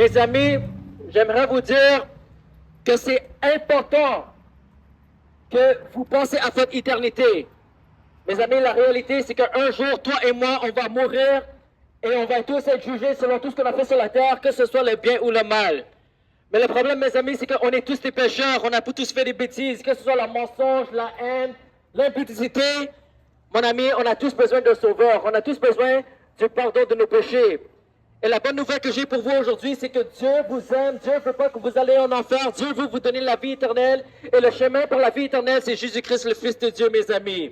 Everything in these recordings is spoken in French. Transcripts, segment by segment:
Mes amis, j'aimerais vous dire que c'est important que vous pensez à votre éternité. Mes amis, la réalité, c'est qu'un jour, toi et moi, on va mourir et on va tous être jugés selon tout ce qu'on a fait sur la terre, que ce soit le bien ou le mal. Mais le problème, mes amis, c'est qu'on est tous des pécheurs, on a tous fait des bêtises, que ce soit le mensonge, la haine, l'impudicité. Mon ami, on a tous besoin d'un sauveur, on a tous besoin du pardon de nos péchés. Et la bonne nouvelle que j'ai pour vous aujourd'hui, c'est que Dieu vous aime, Dieu ne veut pas que vous allez en enfer, Dieu veut vous donner la vie éternelle. Et le chemin pour la vie éternelle, c'est Jésus-Christ, le Fils de Dieu, mes amis.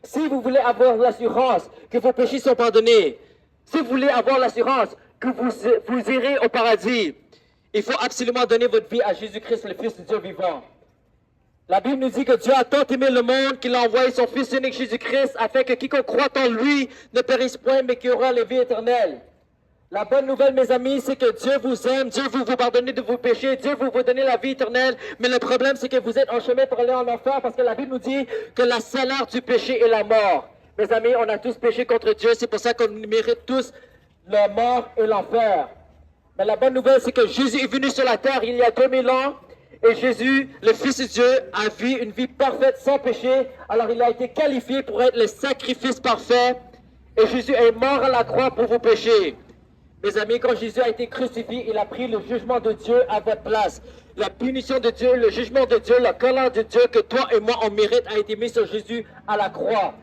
Si vous voulez avoir l'assurance que vos péchés sont pardonnés, si vous voulez avoir l'assurance que vous irez au paradis, il faut absolument donner votre vie à Jésus-Christ, le Fils de Dieu vivant. La Bible nous dit que Dieu a tant aimé le monde qu'il a envoyé son Fils unique Jésus-Christ afin que quiconque croit en lui ne périsse point mais qu'il aura la vie éternelle. La bonne nouvelle, mes amis, c'est que Dieu vous aime, Dieu veut vous pardonner de vos péchés, Dieu veut vous donner la vie éternelle. Mais le problème, c'est que vous êtes en chemin pour aller en enfer parce que la Bible nous dit que la salaire du péché est la mort. Mes amis, on a tous péché contre Dieu, c'est pour ça qu'on mérite tous la mort et l'enfer. Mais la bonne nouvelle, c'est que Jésus est venu sur la terre il y a 2000 ans et Jésus, le Fils de Dieu, a vécu une vie parfaite sans péché. Alors il a été qualifié pour être le sacrifice parfait et Jésus est mort à la croix pour vos péchés. Mes amis, quand Jésus a été crucifié, il a pris le jugement de Dieu à votre place. La punition de Dieu, le jugement de Dieu, la colère de Dieu que toi et moi on mérite a été mis sur Jésus à la croix.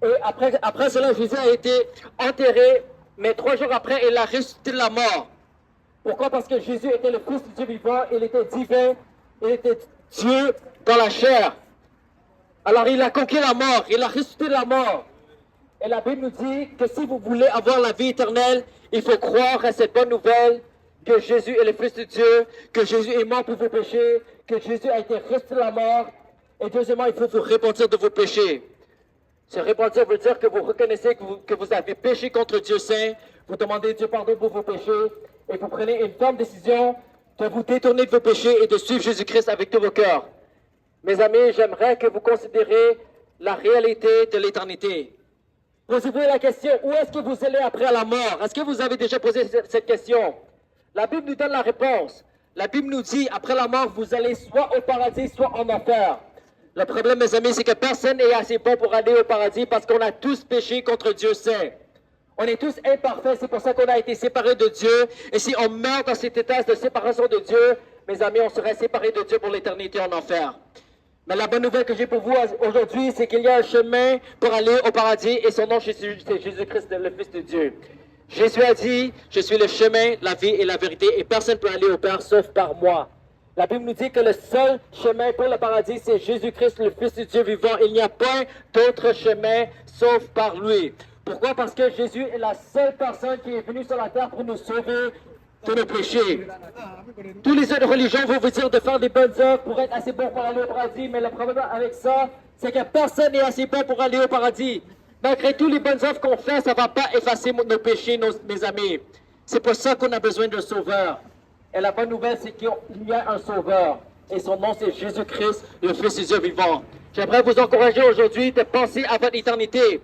Et après cela, Jésus a été enterré, mais 3 jours après, il a ressuscité de la mort. Pourquoi? Parce que Jésus était le Fils de Dieu vivant, il était divin, il était Dieu dans la chair. Alors il a conquis la mort, il a ressuscité de la mort. Et la Bible nous dit que si vous voulez avoir la vie éternelle, il faut croire à cette bonne nouvelle que Jésus est le Fils de Dieu, que Jésus est mort pour vos péchés, que Jésus a été ressuscité de la mort. Et deuxièmement, il faut vous repentir de vos péchés. Se repentir veut dire que vous reconnaissez que vous avez péché contre Dieu Saint, vous demandez Dieu pardon pour vos péchés, et vous prenez une ferme décision de vous détourner de vos péchés et de suivre Jésus-Christ avec tous vos cœurs. Mes amis, j'aimerais que vous considériez la réalité de l'éternité. Posez-vous la question, où est-ce que vous allez après la mort? Est-ce que vous avez déjà posé cette question? La Bible nous donne la réponse. La Bible nous dit, après la mort, vous allez soit au paradis, soit en enfer. Le problème, mes amis, c'est que personne n'est assez bon pour aller au paradis parce qu'on a tous péché contre Dieu Saint. On est tous imparfaits, c'est pour ça qu'on a été séparés de Dieu. Et si on meurt dans cet état de séparation de Dieu, mes amis, on serait séparés de Dieu pour l'éternité en enfer. Mais la bonne nouvelle que j'ai pour vous aujourd'hui, c'est qu'il y a un chemin pour aller au paradis et son nom, c'est Jésus-Christ, le Fils de Dieu. Jésus a dit, je suis le chemin, la vie et la vérité et personne ne peut aller au Père sauf par moi. La Bible nous dit que le seul chemin pour le paradis, c'est Jésus-Christ, le Fils de Dieu vivant. Il n'y a pas d'autre chemin sauf par lui. Pourquoi? Parce que Jésus est la seule personne qui est venue sur la terre pour nous sauver de nos péchés. Tous les autres religions vont vous dire de faire des bonnes œuvres pour être assez bon pour aller au paradis, mais le problème avec ça, c'est que personne n'est assez bon pour aller au paradis. Malgré toutes les bonnes œuvres qu'on fait, ça ne va pas effacer nos péchés, mes amis. C'est pour ça qu'on a besoin d'un sauveur. Et la bonne nouvelle, c'est qu'il y a un sauveur. Et son nom, c'est Jésus-Christ, le Fils de Dieu vivant. J'aimerais vous encourager aujourd'hui de penser à votre éternité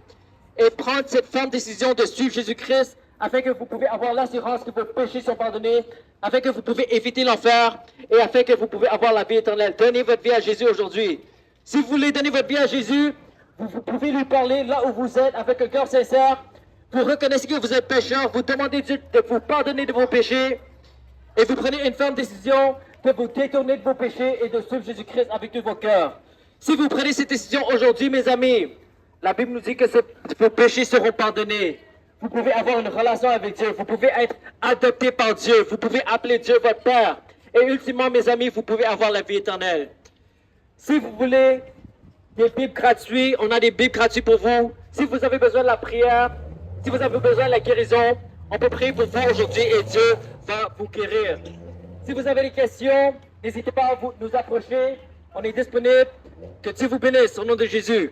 et prendre cette ferme décision de suivre Jésus-Christ afin que vous pouvez avoir l'assurance que vos péchés sont pardonnés, afin que vous pouvez éviter l'enfer et afin que vous pouvez avoir la vie éternelle. Donnez votre vie à Jésus aujourd'hui. Si vous voulez donner votre vie à Jésus, vous pouvez lui parler là où vous êtes avec un cœur sincère. Vous reconnaissez que vous êtes pécheur, vous demandez Dieu de vous pardonner de vos péchés et vous prenez une ferme décision de vous détourner de vos péchés et de suivre Jésus-Christ avec tous vos cœurs. Si vous prenez cette décision aujourd'hui, mes amis, la Bible nous dit que vos péchés seront pardonnés. Vous pouvez avoir une relation avec Dieu. Vous pouvez être adopté par Dieu. Vous pouvez appeler Dieu votre Père. Et ultimement, mes amis, vous pouvez avoir la vie éternelle. Si vous voulez des Bibles gratuites, on a des Bibles gratuites pour vous. Si vous avez besoin de la prière, si vous avez besoin de la guérison, on peut prier pour vous aujourd'hui et Dieu va vous guérir. Si vous avez des questions, n'hésitez pas à nous approcher. On est disponible. Que Dieu vous bénisse au nom de Jésus.